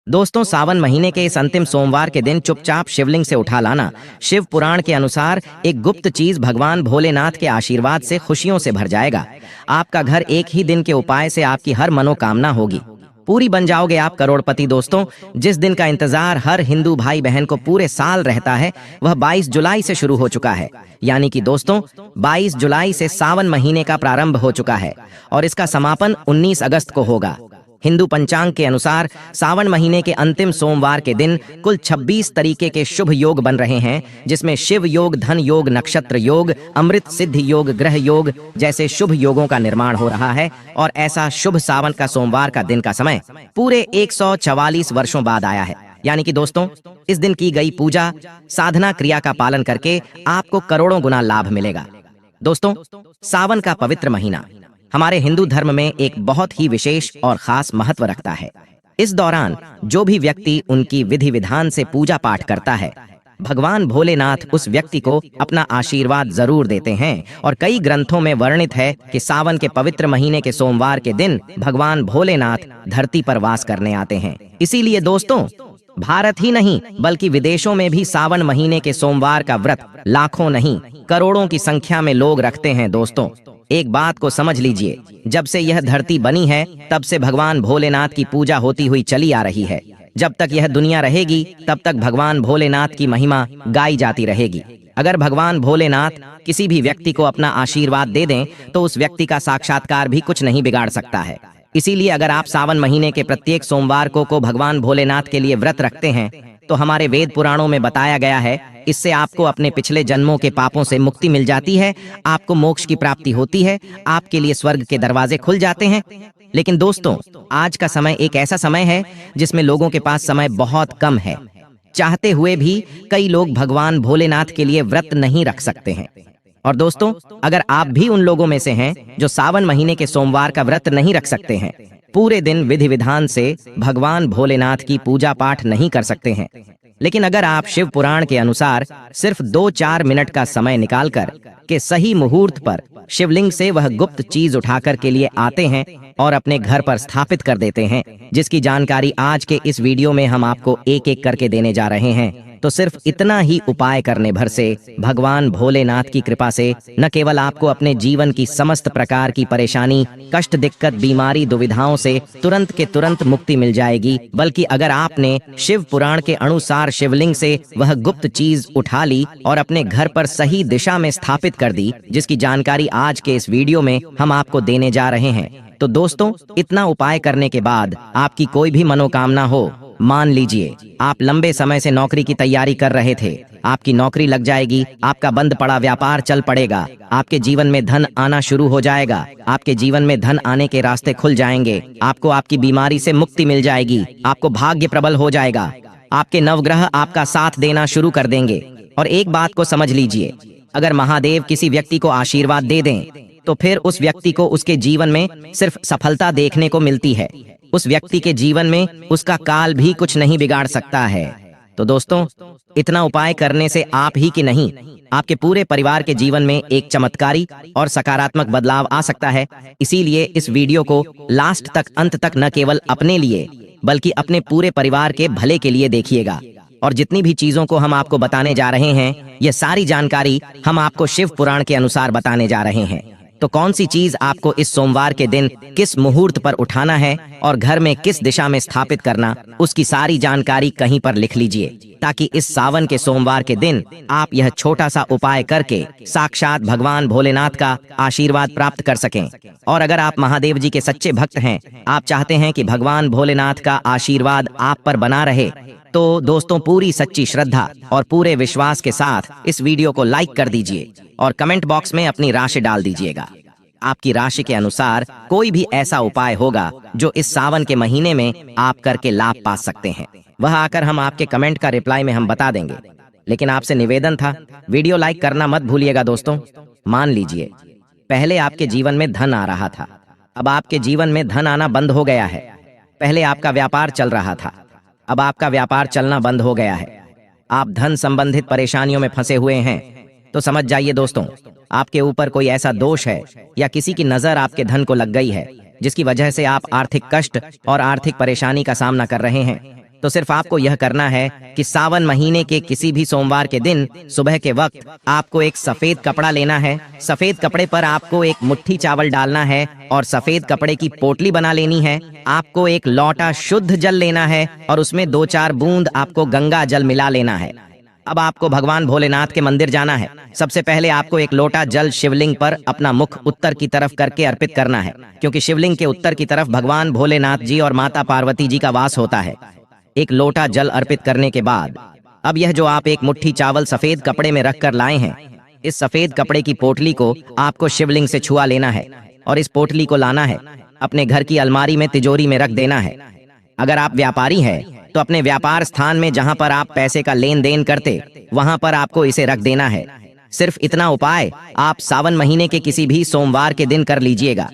दोस्तों, सावन महीने के इस अंतिम सोमवार के दिन चुपचाप शिवलिंग से उठा लाना शिव पुराण के अनुसार एक गुप्त चीज भगवान भोलेनाथ के आशीर्वाद से खुशियों से भर जाएगा। आपका घर एक ही दिन के उपाय से आपकी हर मनोकामना होगी पूरी बन जाओगे आप करोड़पति। दोस्तों, जिस दिन का इंतजार हर हिंदू भाई बहन को पूरे साल रहता है वह 22 जुलाई से शुरू हो चुका है। यानी कि दोस्तों 22 जुलाई से सावन महीने का प्रारंभ हो चुका है और इसका समापन 19 अगस्त को होगा। हिंदू पंचांग के अनुसार सावन महीने के अंतिम सोमवार के दिन कुल 26 तरीके के शुभ योग बन रहे हैं, जिसमें शिव योग, धन योग, नक्षत्र योग, अमृत सिद्धि योग, ग्रह योग जैसे शुभ योगों का निर्माण हो रहा है। और ऐसा शुभ सावन का सोमवार का दिन का समय पूरे 144 वर्षों बाद आया है। यानी कि दोस्तों, इस दिन की गई पूजा साधना क्रिया का पालन करके आपको करोड़ों गुना लाभ मिलेगा। दोस्तों, सावन का पवित्र महीना हमारे हिंदू धर्म में एक बहुत ही विशेष और खास महत्व रखता है। इस दौरान जो भी व्यक्ति उनकी विधि विधान से पूजा पाठ करता है, भगवान भोलेनाथ उस व्यक्ति को अपना आशीर्वाद जरूर देते हैं। और कई ग्रंथों में वर्णित है कि सावन के पवित्र महीने के सोमवार के दिन भगवान भोलेनाथ धरती पर वास करने आते हैं। इसीलिए दोस्तों, भारत ही नहीं बल्कि विदेशों में भी सावन महीने के सोमवार का व्रत लाखों नहीं करोड़ों की संख्या में लोग रखते हैं। दोस्तों, एक बात को समझ लीजिए, जब से यह धरती बनी है तब से भगवान भोलेनाथ की पूजा होती हुई चली आ रही है। जब तक यह दुनिया रहेगी तब तक भगवान भोलेनाथ की महिमा गाई जाती रहेगी। अगर भगवान भोलेनाथ किसी भी व्यक्ति को अपना आशीर्वाद दे दें तो उस व्यक्ति का साक्षात्कार भी कुछ नहीं बिगाड़ सकता है। इसीलिए अगर आप सावन महीने के प्रत्येक सोमवार को भगवान भोलेनाथ के लिए व्रत रखते हैं तो हमारे वेद पुराणों में बताया गया है, इससे आपको अपने पिछले जन्मों के पापों से मुक्ति मिल जाती है, आपको मोक्ष की प्राप्ति होती है, आपके लिए स्वर्ग के दरवाजे खुल जाते हैं। लेकिन दोस्तों, आज का समय एक ऐसा समय है जिसमें लोगों के पास समय बहुत कम है। चाहते हुए भी कई लोग भगवान भोलेनाथ के लिए व्रत नहीं रख सकते हैं। और दोस्तों, अगर आप भी उन लोगों में से हैं जो सावन महीने के सोमवार का व्रत नहीं रख सकते हैं, पूरे दिन विधि विधान से भगवान भोलेनाथ की पूजा पाठ नहीं कर सकते हैं, लेकिन अगर आप शिव पुराण के अनुसार सिर्फ 2-4 मिनट का समय निकालकर के सही मुहूर्त पर शिवलिंग से वह गुप्त चीज उठाकर के लिए आते हैं और अपने घर पर स्थापित कर देते हैं, जिसकी जानकारी आज के इस वीडियो में हम आपको एक एक करके देने जा रहे हैं, तो सिर्फ इतना ही उपाय करने भर से भगवान भोलेनाथ की कृपा से न केवल आपको अपने जीवन की समस्त प्रकार की परेशानी, कष्ट, दिक्कत, बीमारी, दुविधाओं से तुरंत के तुरंत मुक्ति मिल जाएगी, बल्कि अगर आपने शिव पुराण के अनुसार शिवलिंग से वह गुप्त चीज उठा ली और अपने घर पर सही दिशा में स्थापित कर दी, जिसकी जानकारी आज के इस वीडियो में हम आपको देने जा रहे हैं। तो दोस्तों, इतना उपाय करने के बाद आपकी कोई भी मनोकामना हो, मान लीजिए आप लंबे समय से नौकरी की तैयारी कर रहे थे, आपकी नौकरी लग जाएगी, आपका बंद पड़ा व्यापार चल पड़ेगा, आपके जीवन में धन आना शुरू हो जाएगा, आपके जीवन में धन आने के रास्ते खुल जाएंगे, आपको आपकी बीमारी से मुक्ति मिल जाएगी, आपको भाग्य प्रबल हो जाएगा, आपके नवग्रह आपका साथ देना शुरू कर देंगे। और एक बात को समझ लीजिए, अगर महादेव किसी व्यक्ति को आशीर्वाद दे दें तो फिर उस व्यक्ति को उसके जीवन में सिर्फ सफलता देखने को मिलती है। उस व्यक्ति के जीवन में उसका काल भी कुछ नहीं बिगाड़ सकता है। तो दोस्तों, इतना उपाय करने से आप ही की नहीं, आपके पूरे परिवार के जीवन में एक चमत्कारी और सकारात्मक बदलाव आ सकता है। इसीलिए इस वीडियो को लास्ट तक, अंत तक न केवल अपने लिए बल्कि अपने पूरे परिवार के भले के लिए देखिएगा। और जितनी भी चीजों को हम आपको बताने जा रहे हैं, ये सारी जानकारी हम आपको शिव पुराण के अनुसार बताने जा रहे हैं। तो कौन सी चीज आपको इस सोमवार के दिन किस मुहूर्त पर उठाना है और घर में किस दिशा में स्थापित करना, उसकी सारी जानकारी कहीं पर लिख लीजिए, ताकि इस सावन के सोमवार के दिन आप यह छोटा सा उपाय करके साक्षात भगवान भोलेनाथ का आशीर्वाद प्राप्त कर सकें। और अगर आप महादेव जी के सच्चे भक्त हैं, आप चाहते हैं कि भगवान भोलेनाथ का आशीर्वाद आप पर बना रहे, तो दोस्तों पूरी सच्ची श्रद्धा और पूरे विश्वास के साथ इस वीडियो को लाइक कर दीजिए और कमेंट बॉक्स में अपनी राशि डाल दीजिएगा। आपकी राशि के अनुसार कोई भी ऐसा उपाय होगा जो इस सावन के महीने में आप करके लाभ पा सकते हैं, वह आकर हम आपके कमेंट का रिप्लाई में हम बता देंगे। लेकिन आपसे निवेदन था, वीडियो लाइक करना मत भूलिएगा। दोस्तों, मान लीजिए पहले आपके जीवन में धन आ रहा था, अब आपके जीवन में धन आना बंद हो गया है। पहले आपका व्यापार चल रहा था, अब आपका व्यापार चलना बंद हो गया है। आप धन संबंधित परेशानियों में फंसे हुए हैं, तो समझ जाइए दोस्तों, आपके ऊपर कोई ऐसा दोष है या किसी की नजर आपके धन को लग गई है, जिसकी वजह से आप आर्थिक कष्ट और आर्थिक परेशानी का सामना कर रहे हैं। तो सिर्फ आपको यह करना है कि सावन महीने के किसी भी सोमवार के दिन सुबह के वक्त आपको एक सफेद कपड़ा लेना है। सफेद कपड़े पर आपको एक मुट्ठी चावल डालना है और सफेद कपड़े की पोटली बना लेनी है। आपको एक लोटा शुद्ध जल लेना है और उसमें 2-4 बूंद आपको गंगा जल मिला लेना है। अब आपको भगवान भोलेनाथ के मंदिर जाना है। सबसे पहले आपको एक लोटा जल शिवलिंग पर अपना मुख उत्तर की तरफ करके अर्पित करना है, क्योंकि शिवलिंग के उत्तर की तरफ भगवान भोलेनाथ जी और माता पार्वती जी का वास होता है। एक लोटा जल अर्पित करने के बाद अब यह जो आप एक मुट्ठी चावल सफेद कपड़े में रख कर लाए हैं, इस सफेद कपड़े की पोटली को आपको शिवलिंग से छुआ लेना है और इस पोटली को लाना है, अपने घर की अलमारी में तिजोरी में रख देना है। अगर आप व्यापारी हैं तो अपने व्यापार स्थान में जहां पर आप पैसे का लेन देन करते वहां पर आपको इसे रख देना है। सिर्फ इतना उपाय आप सावन महीने के किसी भी सोमवार के दिन कर लीजिएगा,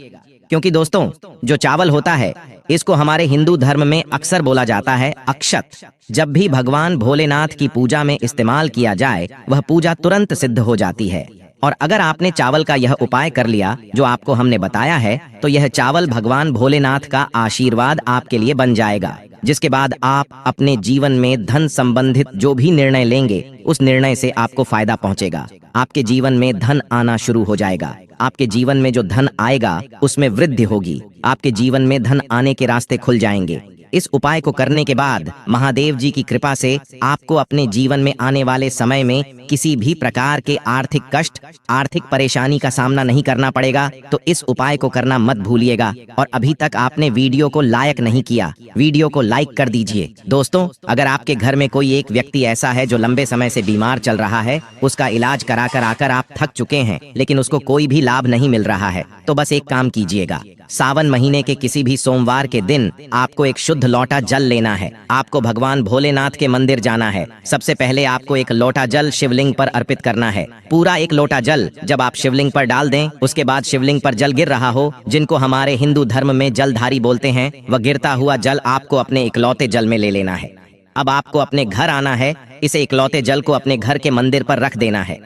क्योंकि दोस्तों जो चावल होता है इसको हमारे हिंदू धर्म में अक्सर बोला जाता है अक्षत। जब भी भगवान भोलेनाथ की पूजा में इस्तेमाल किया जाए वह पूजा तुरंत सिद्ध हो जाती है। और अगर आपने चावल का यह उपाय कर लिया जो आपको हमने बताया है, तो यह चावल भगवान भोलेनाथ का आशीर्वाद आपके लिए बन जाएगा, जिसके बाद आप अपने जीवन में धन संबंधित जो भी निर्णय लेंगे उस निर्णय से आपको फायदा पहुंचेगा। आपके जीवन में धन आना शुरू हो जाएगा। आपके जीवन में जो धन आएगा उसमें वृद्धि होगी। आपके जीवन में धन आने के रास्ते खुल जाएंगे। इस उपाय को करने के बाद महादेव जी की कृपा से आपको अपने जीवन में आने वाले समय में किसी भी प्रकार के आर्थिक कष्ट, आर्थिक परेशानी का सामना नहीं करना पड़ेगा। तो इस उपाय को करना मत भूलिएगा। और अभी तक आपने वीडियो को लाइक नहीं किया, वीडियो को लाइक कर दीजिए। दोस्तों, अगर आपके घर में कोई एक व्यक्ति ऐसा है जो लंबे समय से बीमार चल रहा है, उसका इलाज करा कर आकर आप थक चुके हैं लेकिन उसको कोई भी लाभ नहीं मिल रहा है, तो बस एक काम कीजिएगा। सावन महीने के किसी भी सोमवार के दिन आपको एक शुद्ध लोटा जल लेना है। आपको भगवान भोलेनाथ के मंदिर जाना है। सबसे पहले आपको एक लोटा जल शिवलिंग पर अर्पित करना है। पूरा एक लोटा जल जब आप शिवलिंग पर डाल दें, उसके बाद शिवलिंग पर जल गिर रहा हो, जिनको हमारे हिंदू धर्म में जलधारी बोलते हैं, वह गिरता हुआ जल आपको अपने इकलौते जल में ले लेना है। अब आपको अपने घर आना है, इसे इकलौते जल को अपने घर के मंदिर पर रख देना है।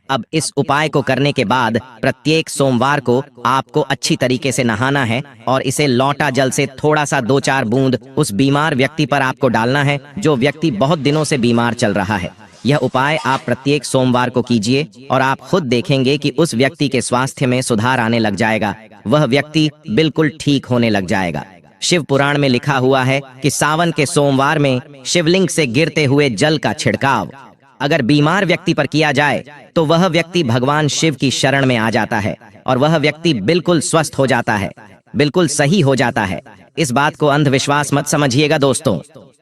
अब इस उपाय को करने के बाद प्रत्येक सोमवार को आपको अच्छी तरीके से नहाना है और इसे लौटा जल से थोड़ा सा 2-4 बूंद उस बीमार व्यक्ति पर आपको डालना है जो व्यक्ति बहुत दिनों से बीमार चल रहा है। यह उपाय आप प्रत्येक सोमवार को कीजिए और आप खुद देखेंगे कि उस व्यक्ति के स्वास्थ्य में सुधार आने लग जाएगा। वह व्यक्ति बिल्कुल ठीक होने लग जाएगा। शिव पुराण में लिखा हुआ है कि सावन के सोमवार में शिवलिंग से गिरते हुए जल का छिड़काव अगर बीमार व्यक्ति पर किया जाए तो वह व्यक्ति भगवान शिव की शरण में आ जाता है और वह व्यक्ति बिल्कुल स्वस्थ हो जाता है, बिल्कुल सही हो जाता है। इस बात को अंधविश्वास मत समझिएगा दोस्तों।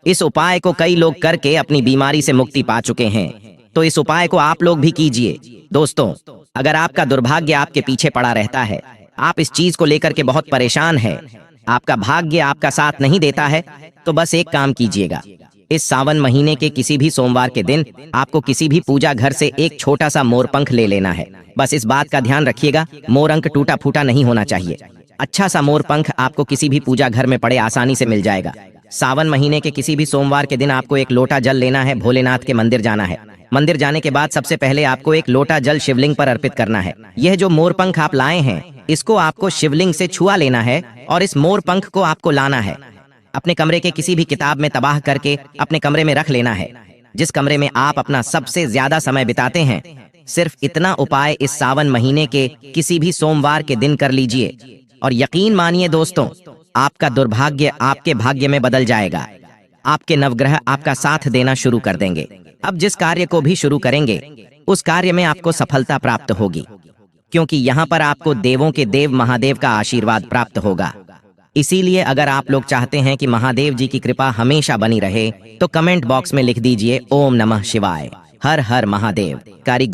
इस उपाय को कई लोग करके अपनी बीमारी से मुक्ति पा चुके हैं, तो इस उपाय को आप लोग भी कीजिए। दोस्तों, अगर आपका दुर्भाग्य आपके पीछे पड़ा रहता है, आप इस चीज को लेकर के बहुत परेशान हैं, आपका भाग्य आपका साथ नहीं देता है, तो बस एक काम कीजिएगा। इस सावन महीने के किसी भी सोमवार के दिन आपको किसी भी पूजा घर से एक छोटा सा मोरपंख ले लेना है। बस इस बात का ध्यान रखिएगा, मोरंक टूटा फूटा नहीं होना चाहिए। अच्छा सा मोरपंख आपको किसी भी पूजा घर में पड़े आसानी से मिल जाएगा। सावन महीने के किसी भी सोमवार के दिन आपको एक लोटा जल लेना है, भोलेनाथ के मंदिर जाना है। मंदिर जाने के बाद सबसे पहले आपको एक लोटा जल शिवलिंग पर अर्पित करना है। यह जो मोरपंख आप लाए हैं, इसको आपको शिवलिंग से छुआ लेना है और इस मोरपंख को आपको लाना है, अपने कमरे के किसी भी किताब में तबाह करके अपने कमरे में रख लेना है, जिस कमरे में आप अपना सबसे ज्यादा समय बिताते हैं। सिर्फ इतना उपाय इस सावन महीने के किसी भी सोमवार के दिन कर लीजिए और यकीन मानिए दोस्तों, आपका दुर्भाग्य आपके भाग्य में बदल जाएगा। आपके नवग्रह आपका साथ देना शुरू कर देंगे। अब जिस कार्य को भी शुरू करेंगे उस कार्य में आपको सफलता प्राप्त होगी, क्योंकि यहाँ पर आपको देवों के देव महादेव का आशीर्वाद प्राप्त होगा। इसीलिए अगर आप लोग चाहते हैं कि महादेव जी की कृपा हमेशा बनी रहे, तो कमेंट बॉक्स में लिख दीजिए ओम नमः शिवाय, हर हर महादेव। कारी